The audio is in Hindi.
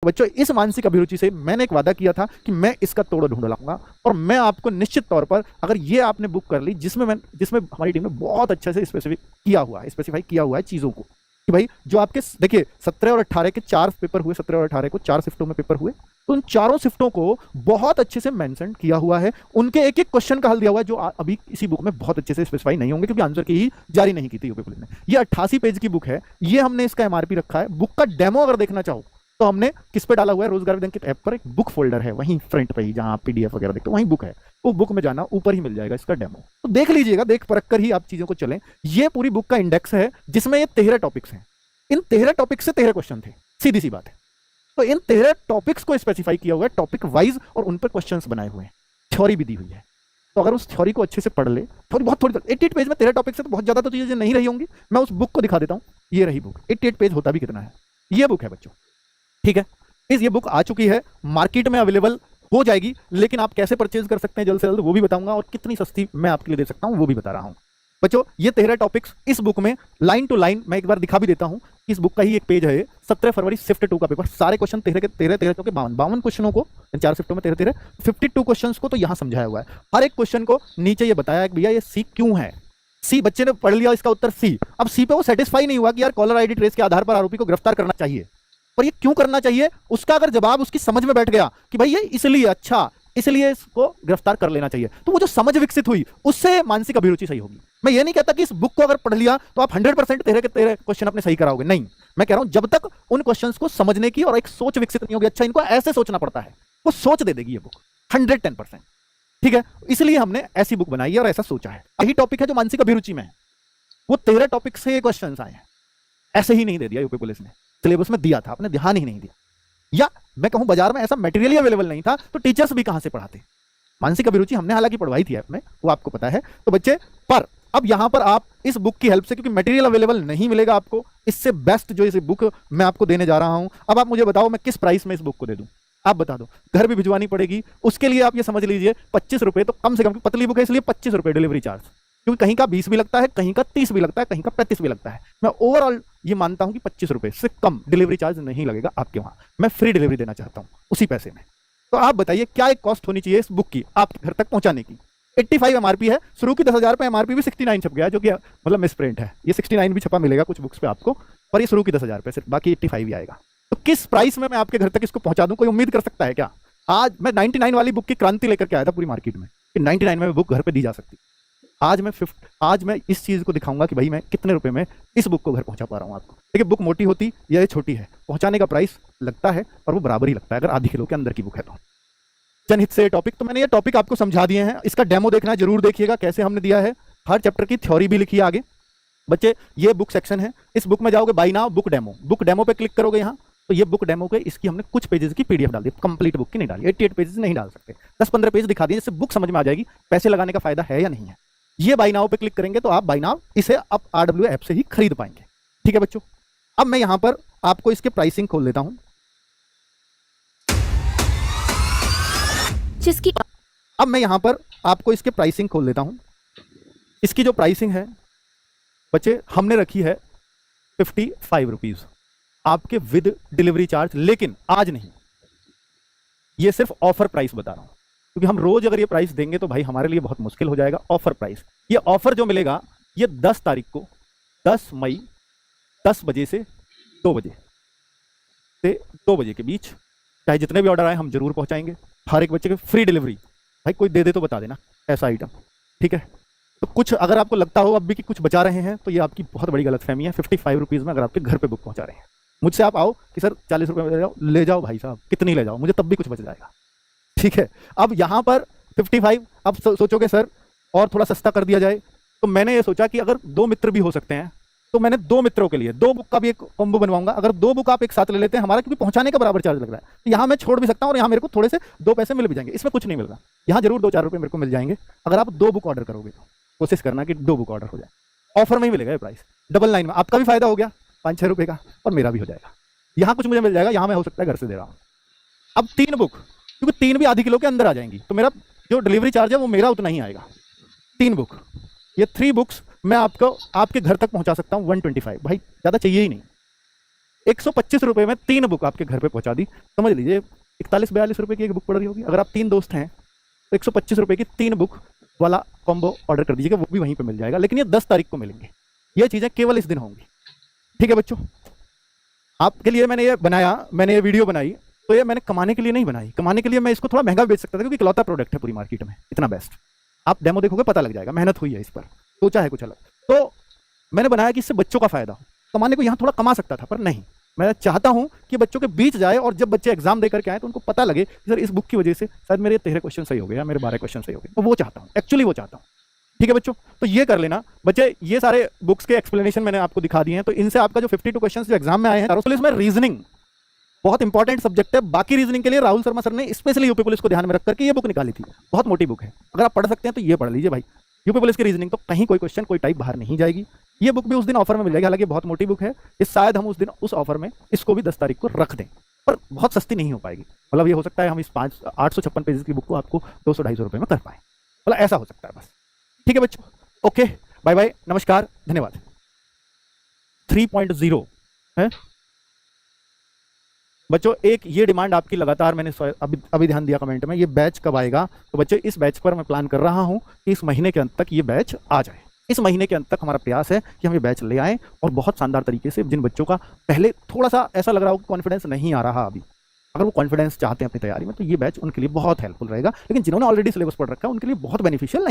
तो बच्चों इस मानसिक अभिरुचि से मैंने एक वादा किया था कि मैं इसका तोड़ ढूंढ लाऊंगा, और मैं आपको निश्चित तौर पर, अगर ये आपने बुक कर ली जिसमें जिसमें हमारी टीम ने बहुत अच्छे से स्पेसिफाई किया हुआ है चीजों को, कि भाई जो आपके देखिए 17 और 18 के 4 पेपर हुए, 17 और 18 को 4 शिफ्टों में पेपर हुए, तो उन चारों शिफ्टों को बहुत अच्छे से मेंशन किया हुआ है, उनके एक एक क्वेश्चन का हल दिया हुआ है, जो अभी इसी बुक में बहुत अच्छे से स्पेसिफाई नहीं होंगे क्योंकि आंसर की ही जारी नहीं की थी यूपी पुलिस ने। ये 88 पेज की बुक है, ये हमने इसका एमआरपी रखा है। बुक का डेमो अगर देखना चाहो तो हमने किस पे डाला हुआ है, रोजगार विज्ञान के ऐप पर एक बुक फोल्डर है, वहीं फ्रंट पे ही जहां आप पीडीएफ वगैरह देखते हो वहीं बुक है, वो बुक में जाना ऊपर ही मिल जाएगा इसका डेमो, तो देख लीजिएगा, देख परख कर ही आप चीजों को चलें। ये पूरी बुक का इंडेक्स है जिसमें ये 13 टॉपिक्स हैं, इन 13 टॉपिक से 13 क्वेश्चन थे, सीधी सी बात है। तो इन 13 टॉपिक्स को स्पेसिफाई किया हुआ है टॉपिक वाइज, और उन पर क्वेश्चंस बनाए हुए हैं, थ्योरी भी दी हुई है। तो अगर उस थ्योरी को अच्छे से पढ़ ले, थोड़ी 88 पेज में 13 टॉपिक से तो बहुत ज्यादा तो चीजें नहीं रही होंगी। मैं उस बुक को दिखा देता हूं, ये रही बुक, 88 पेज होता भी कितना है, ये बुक है बच्चों, ठीक है। ये बुक आ चुकी है, मार्केट में अवेलेबल हो जाएगी, लेकिन आप कैसे परचेज कर सकते हैं जल्द से जल्द वो भी बताऊंगा, और कितनी सस्ती मैं आपके लिए दे सकता हूं वो भी बता रहा हूं। बच्चों ये 13 टॉपिक्स इस बुक में लाइन टू लाइन, मैं एक बार दिखा भी देता हूं, इस बुक का ही एक पेज है, 17 फरवरी शिफ्ट 2 का पेपर, सारे क्वेश्चन 13 के 13 क्योंकि 52 क्वेश्चनों को, 4 शिफ्टों में 13 52 क्वेश्चंस को तो यहां समझाया हुआ है। हर एक क्वेश्चन को नीचे ये बताया है कि भैया ये सी क्यों है, सी बच्चे ने पढ़ लिया इसका उत्तर सी, अब सी पे वो सेटिस्फाई नहीं हुआ कि यार कॉलर आईडी ट्रेस के आधार पर आरोपी को गिरफ्तार करना चाहिए, पर ये क्यों करना चाहिए, उसका अगर जवाब उसकी समझ में बैठ गया कि भाई ये इसलिए, अच्छा इसलिए इसको गिरफ्तार कर लेना चाहिए, तो वो जो समझ विकसित हुई उससे मानसिक अभिरुचि सही होगी। मैं ये नहीं कहता कि इस बुक को अगर पढ़ लिया तो आप 100% 13 के 13 क्वेश्चन अपने सही कराओगे, नहीं, मैं कह रहा हूं जब तक उन क्वेश्चंस को समझने की और एक सोच विकसित नहीं होगी, अच्छा इनको ऐसे सोचना पड़ता है, वो सोच दे देगी ये बुक 110%, ठीक है। इसलिए हमने ऐसी बुक बनाई है और ऐसा सोचा है। यही टॉपिक है जो मानसिक अभिरुचि में है, वो 13 टॉपिक से क्वेश्चन आए हैं, ऐसे ही नहीं दे दिया यूपी पुलिस ने, सिलेबस में दिया था, आपने ध्यान ही नहीं दिया, या मैं कहूं बाजार में ऐसा मटेरियल ही अवेलेबल नहीं था, तो टीचर्स भी कहां से पढ़ाते। मानसिक अभिरुचि हमने हालांकि पढ़वाई थी ऐप में, वो आपको पता है। तो बच्चे पर अब यहां पर आप इस बुक की हेल्प से, क्योंकि मटेरियल अवेलेबल नहीं मिलेगा आपको, इससे बेस्ट जो इस बुक मैं आपको देने जा रहा हूं, अब आप मुझे बताओ मैं किस प्राइस में इस बुक को दे दूं, आप बता दो, घर भी भिजवानी पड़ेगी, उसके लिए आप ये समझ लीजिए 25 रुपए तो कम से कम, पतली बुक है इसलिए 25 रुपए डिलीवरी चार्ज, क्योंकि कहीं का 20 भी लगता है, कहीं का 30 भी लगता है, कहीं का 35 भी लगता है। मैं ओवरऑल ये मानता हूं कि 25 रुपए से कम डिलीवरी चार्ज नहीं लगेगा आपके वहां, मैं फ्री डिलीवरी देना चाहता हूं उसी पैसे में। तो आप बताइए क्या एक कॉस्ट होनी चाहिए इस बुक की आपके घर तक पहुंचाने की। 85 एमआरपी है, शुरू की 10,000 पे एमआरपी भी 69 छप गया, जो कि मतलब मिस प्रिंट है, ये 69 भी छपा मिलेगा कुछ बुक्स पे आपको, पर ये शुरू की 10,000 पे सिर्फ, बाकी 85 ही आएगा। तो किस प्राइस में मैं आपके घर तक इसको पहुंचा दूं, कोई उम्मीद कर सकता है क्या? आज मैं 99 वाली बुक की क्रांति लेकर के आया था पूरी मार्केट में कि 99 में बुक घर पे दी जा सकती। आज मैं इस चीज को दिखाऊंगा कि भाई मैं कितने रुपए में इस बुक को घर पहुंचा पा रहा हूं आपको। देखिए बुक मोटी होती या ये छोटी है, पहुंचाने का प्राइस लगता है और वो बराबर ही लगता है अगर आधी किलो के अंदर की बुक है तो। जनहित से टॉपिक, तो मैंने ये टॉपिक आपको समझा दिए हैं, इसका डेमो देखना जरूर देखिएगा कैसे हमने दिया है। हर चैप्टर की थ्योरी भी लिखी है आगे। बच्चे ये बुक सेक्शन है, इस बुक में जाओगे बाय नाउ बुक डेमो पे क्लिक करोगे यहाँ, तो ये बुक डेमो पे इसकी हमने कुछ पेजेस की पीडीएफ डाल दी, कंप्लीट बुक की नहीं डाली, 88 पेजेस नहीं डाल सकते, 10-15 पेज दिखा दिए, इससे बुक समझ में आ जाएगी पैसे लगाने का फायदा है या नहीं है। ये बाय नाउ पे क्लिक करेंगे तो आप बाय नाउ इसे आप RW ऐप से ही खरीद पाएंगे, ठीक है बच्चों। अब मैं यहां पर आपको इसके प्राइसिंग खोल देता हूं, अब मैं यहां पर आपको इसके प्राइसिंग खोल देता हूं। इसकी जो प्राइसिंग है बच्चे हमने रखी है 55 रुपीज आपके विद डिलीवरी चार्ज, लेकिन आज नहीं, ये सिर्फ ऑफर प्राइस बता रहा हूं, क्योंकि हम रोज अगर ये प्राइस देंगे तो भाई हमारे लिए बहुत मुश्किल हो जाएगा। ऑफर प्राइस, ये ऑफर जो मिलेगा ये 10 तारीख को, 10 मई 10 बजे से 2 बजे के बीच, चाहे जितने भी ऑर्डर आए हम जरूर पहुंचाएंगे। हर एक बच्चे के फ्री डिलीवरी, भाई कोई दे दे तो बता देना ऐसा आइटम, ठीक है। तो कुछ अगर आपको लगता हो अब भी कि कुछ बचा रहे हैं तो ये आपकी बहुत बड़ी गलतफहमी है। 55 रुपीज में अगर आपके घर पे बुक पहुंचा रहे हैं, मुझसे आप आओ कि सर 40 रुपए में ले जाओ भाई साहब, कितनी ले जाओ, मुझे तब भी कुछ बच जाएगा, ठीक है। अब यहाँ पर 55, अब सोचोगे सर और थोड़ा सस्ता कर दिया जाए, तो मैंने ये सोचा कि अगर 2 मित्र भी हो सकते हैं तो मैंने 2 मित्रों के लिए 2 बुक का भी एक कॉम्बो बनवाऊंगा। अगर 2 बुक आप एक साथ ले लेते हैं, हमारा क्योंकि पहुंचाने का बराबर चार्ज लग रहा है, तो यहाँ मैं छोड़ भी सकता हूँ और यहाँ मेरे को थोड़े से 2 पैसे मिल भी जाएंगे, इसमें कुछ नहीं मिल रहा, यहाँ जरूर 2-4 रुपए मेरे को मिल जाएंगे अगर आप 2 बुक ऑर्डर करोगे तो। कोशिश करना कि 2 बुक ऑर्डर हो जाए, ऑफर में ही मिलेगा ये प्राइस, डबल लाइन में, आपका भी फायदा हो गया 5-6 रुपए का और मेरा भी हो जाएगा। यहाँ कुछ मुझे मिल जाएगा, यहाँ मैं हो सकता है घर से दे रहा हूँ। अब 3 बुक, क्योंकि 3 भी आधी किलो के अंदर आ जाएंगी, तो मेरा जो डिलीवरी चार्ज है वो मेरा उतना ही आएगा। 3 बुक, ये 3 बुक्स मैं आपको आपके घर तक पहुंचा सकता हूं 125, भाई ज्यादा चाहिए ही नहीं, 125 रुपए में 3 बुक आपके घर पे पहुंचा दी। समझ लीजिए 41-42 रुपए की एक बुक पड़ रही होगी। अगर आप 3 दोस्त हैं तो 125 रुपए की 3 बुक वाला कॉम्बो ऑर्डर कर दीजिएगा, वो भी वहीं पे मिल जाएगा। लेकिन ये 10 तारीख को मिलेंगे, ये चीजें केवल इस दिन होंगी। ठीक है बच्चों, आपके लिए मैंने ये बनाया, मैंने ये वीडियो बनाई, तो ये मैंने कमाने के लिए नहीं बनाई। कमाने के लिए मैं इसको थोड़ा महंगा बेच सकता था, क्योंकि इकलौता प्रोडक्ट है पूरी मार्केट में, इतना बेस्ट। आप डेमो देखोगे पता लग जाएगा, मेहनत हुई है इस पर, सोचा है कुछ अलग। तो मैंने बनाया कि इससे बच्चों का फायदा हो। कमाने को यहाँ थोड़ा कमा सकता था, पर नहीं, मैं चाहता हूं कि बच्चों के बीच जाए, और जब बच्चे एग्जाम देकर के आए तो उनको पता लगे कि सर इस बुक की वजह से शायद मेरे 13 क्वेश्चन सही हो गए या मेरे 12 क्वेश्चन सही हो गए। तो वो चाहता हूं, एक्चुअली वो चाहता हूं। ठीक है बच्चों, तो ये कर लेना बच्चे। ये सारे बुक्स के एक्सप्लेनेशन मैंने आपको दिखा दिए हैं, तो इनसे आपका जो 52 क्वेश्चन जो एग्जाम में आए हैं, इसमें रीजनिंग बहुत इंपॉर्टेंट सब्जेक्ट है। बाकी रीजनिंग के लिए राहुल शर्मा सर ने स्पेशली यूपी पुलिस को ध्यान में रखकर के ये बुक निकाली थी। बहुत मोटी बुक है, अगर आप पढ़ सकते हैं तो ये पढ़ लीजिए भाई। यूपी पुलिस की रीजनिंग तो कहीं कोई क्वेश्चन कोई टाइप बाहर नहीं जाएगी। ये बुक भी उस दिन ऑफर में मिल जाएगी, हालांकि बहुत मोटी बुक है, इस शायद हम उस दिन उस ऑफर में इसको भी 10 तारीख को रख दें, पर बहुत सस्ती नहीं हो पाएगी। मतलब ये हो सकता है हम इस 856 पेजेस की बुक को आपको 200-250 रुपए में कर पाए, मतलब ऐसा हो सकता है बस। ठीक है बच्चों, ओके, बाय बाय, नमस्कार, धन्यवाद। 3.0 है बच्चों, एक ये डिमांड आपकी लगातार मैंने अभी ध्यान दिया कमेंट में, ये बैच कब आएगा। तो बच्चों इस बैच पर मैं प्लान कर रहा हूं कि इस महीने के अंत तक ये बैच आ जाए। इस महीने के अंत तक हमारा प्रयास है कि हम ये बैच ले आएं, और बहुत शानदार तरीके से, जिन बच्चों का पहले थोड़ा सा ऐसा लग रहा हो कि कॉन्फिडेंस नहीं आ रहा अभी, अगर वो कॉन्फिडेंस चाहते हैं अपनी तैयारी में, तो ये बैच उनके लिए बहुत हेल्पफुल रहेगा। लेकिन जिन्होंने ऑलरेडी सिलेबस पढ़ रखा है उनके लिए बहुत बेनिफिशियल